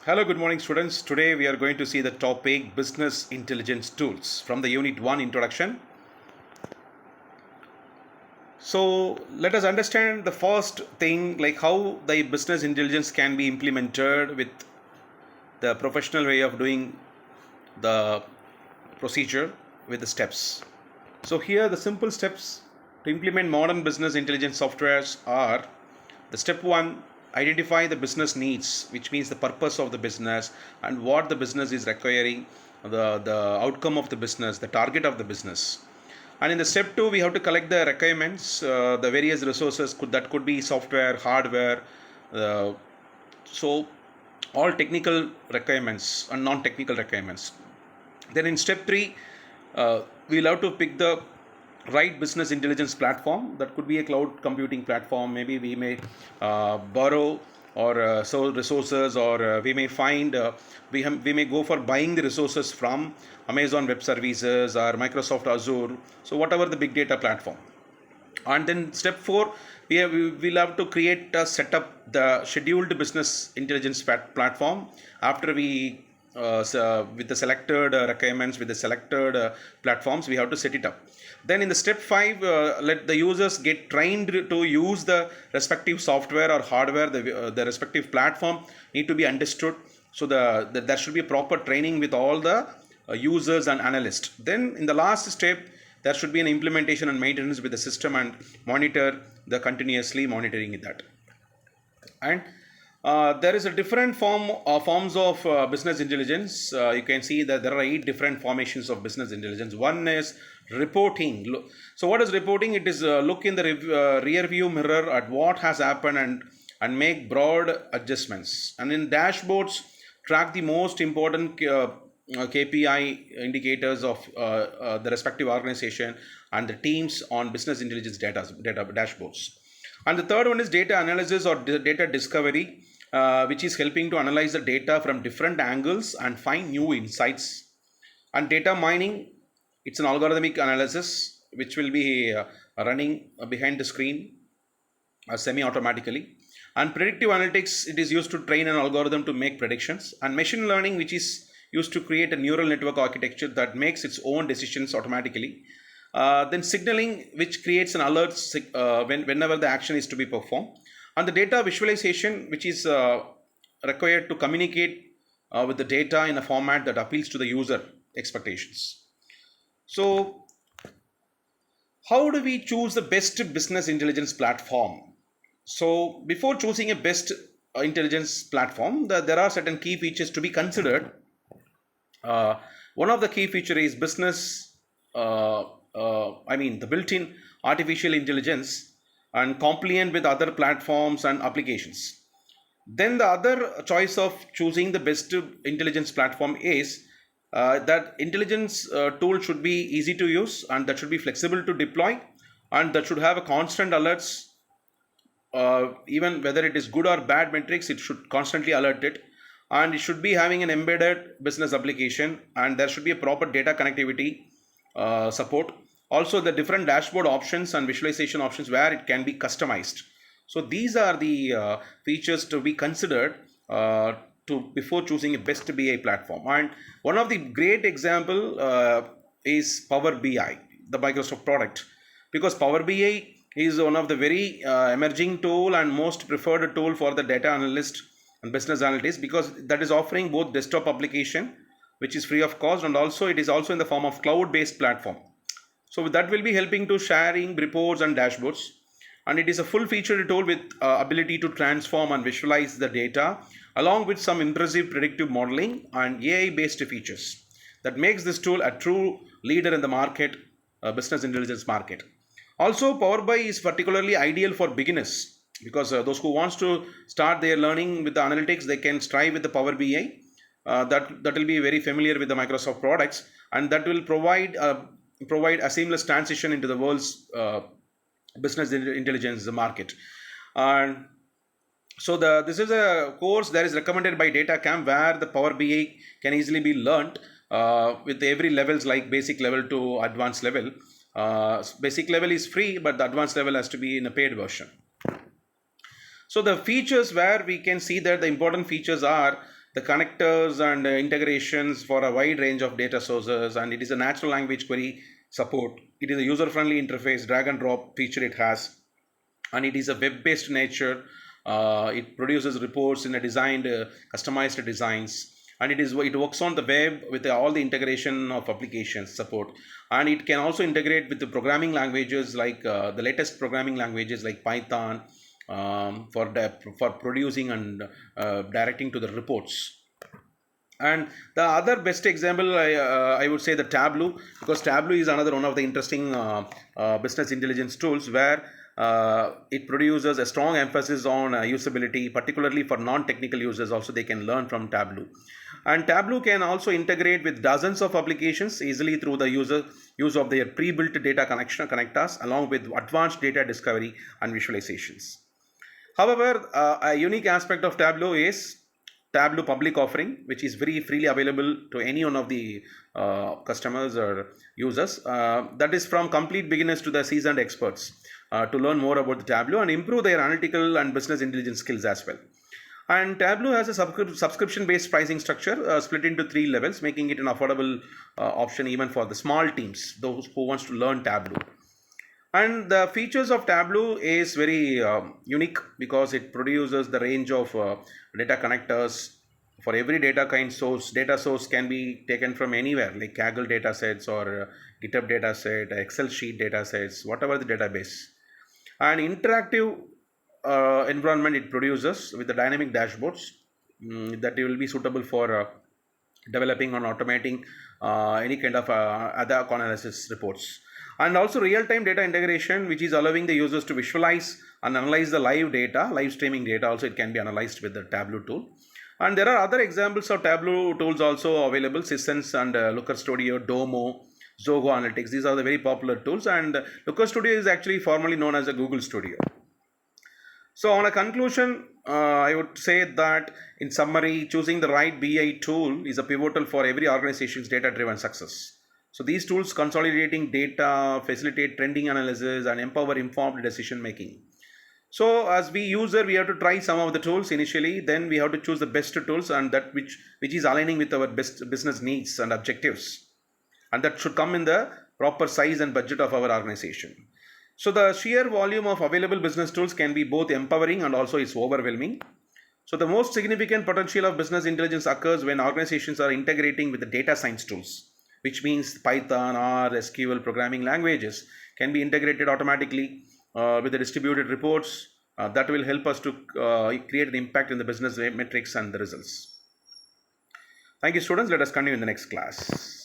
Hello, good morning, students. Today we are going to see the topic Business Intelligence Tools from the Unit 1 Introduction. So, let us understand the first thing like how the business intelligence can be implemented with the professional way of doing the procedure with the steps. So, here the simple steps to implement modern business intelligence softwares are the step 1, identify the business needs, which means the purpose of the business and what the business is requiring, the outcome of the business, the target of the business. And in the step 2, we have to collect the requirements, the various resources that could be software, hardware, uh, so all technical requirements and non-technical requirements. Then in step 3, we'll have to pick the right business intelligence platform. That could be a cloud computing platform. Maybe we may borrow or source resources, or we may find we may go for buying the resources from Amazon Web Services or Microsoft Azure. So whatever the big data platform. And then step 4, we'll have to create set up the scheduled business intelligence platform after we with the selected requirements, with the selected platforms, we have to set it up. Then in the step 5, let the users get trained to use the respective software or hardware. The respective platform need to be understood. So there should be a proper training with all the users and analysts. Then in the last step, there should be an implementation and maintenance with the system and monitor the continuously monitoring that. And there is a different forms of business intelligence. You can see that there are 8 different formations of business intelligence. One is reporting. So what is reporting? It is look in the rear view mirror at what has happened and make broad adjustments. And in dashboards, track the most important KPI indicators of the respective organization and the teams on business intelligence data dashboards. And the third one is data analysis or data discovery, which is helping to analyze the data from different angles and find new insights. And data mining, it's an algorithmic analysis which will be running behind the screen semi-automatically. And predictive analytics, it is used to train an algorithm to make predictions. And machine learning, which is used to create a neural network architecture that makes its own decisions automatically. Then signaling, which creates an alert whenever the action is to be performed. And the data visualization, which is required to communicate with the data in a format that appeals to the user expectations. So how do we choose the best business intelligence platform? So before choosing a best intelligence platform, there are certain key features to be considered. One of the key feature is business, the built-in artificial intelligence and compliant with other platforms and applications. Then the other choice of choosing the best intelligence platform is that intelligence tool should be easy to use and that should be flexible to deploy and that should have a constant alerts. Even whether it is good or bad metrics, it should constantly alert it, and it should be having an embedded business application, and there should be a proper data connectivity support. Also the different dashboard options and visualization options where it can be customized. So these are the features to be considered before choosing a best BI platform. And one of the great example is Power BI, the Microsoft product, because Power BI is one of the very emerging tool and most preferred tool for the data analyst and business analytics, because that is offering both desktop application which is free of cost, and also it is also in the form of cloud based platform. So that will be helping to sharing reports and dashboards, and it is a full featured tool with ability to transform and visualize the data along with some impressive predictive modeling and AI based features that makes this tool a true leader in the market, business intelligence market. Also Power BI is particularly ideal for beginners, because those who wants to start their learning with the analytics, they can strive with the Power BI. That will be very familiar with the Microsoft products, and that will provide a seamless transition into the world's business intelligence market. And so this is a course that is recommended by DataCamp, where the Power BI can easily be learnt with every levels like basic level to advanced level. Basic level is free, but the advanced level has to be in a paid version. So the features where we can see that the important features are the connectors and integrations for a wide range of data sources, and it is a natural language query support. It is a user-friendly interface, drag and drop feature it has, and it is a web-based nature. It produces reports in a designed, customized designs, and it works on the web with all the integration of applications support, and it can also integrate with the programming languages like the latest programming languages like Python, for producing and directing to the reports. And the other best example, I would say the Tableau, because Tableau is another one of the interesting business intelligence tools where it produces a strong emphasis on usability, particularly for non-technical users. Also, they can learn from Tableau. And Tableau can also integrate with dozens of applications easily through the use of their pre-built data connectors, along with advanced data discovery and visualizations. However, a unique aspect of Tableau is Tableau public offering, which is very freely available to any one of the customers or users. That is from complete beginners to the seasoned experts to learn more about the Tableau and improve their analytical and business intelligence skills as well. And Tableau has a subscription-based pricing structure split into 3 levels, making it an affordable option even for the small teams, those who wants to learn Tableau. And the features of Tableau is very unique because it produces the range of data connectors for every data source can be taken from anywhere, like Kaggle data sets or GitHub data set, Excel sheet data sets, whatever the database. And interactive environment it produces with the dynamic dashboards that will be suitable for developing or automating any kind of other analysis reports. And also real-time data integration, which is allowing the users to visualize and analyze the live streaming data. Also, it can be analyzed with the Tableau tool. And there are other examples of Tableau tools also available: Sysens and Looker Studio, Domo, Zoho Analytics. These are the very popular tools, and Looker Studio is actually formerly known as a Google Studio. So, on a conclusion, I would say that in summary, choosing the right BI tool is a pivotal for every organization's data-driven success. So, these tools consolidating data, facilitate trending analysis, and empower informed decision making. So, as we user, we have to try some of the tools initially. Then we have to choose the best tools, and that which is aligning with our best business needs and objectives, and that should come in the proper size and budget of our organization. So the sheer volume of available business tools can be both empowering and also it's overwhelming. So the most significant potential of business intelligence occurs when organizations are integrating with the data science tools, which means Python, R, SQL programming languages can be integrated automatically with the distributed reports. That will help us to create an impact in the business metrics and the results. Thank you, students. Let us continue in the next class.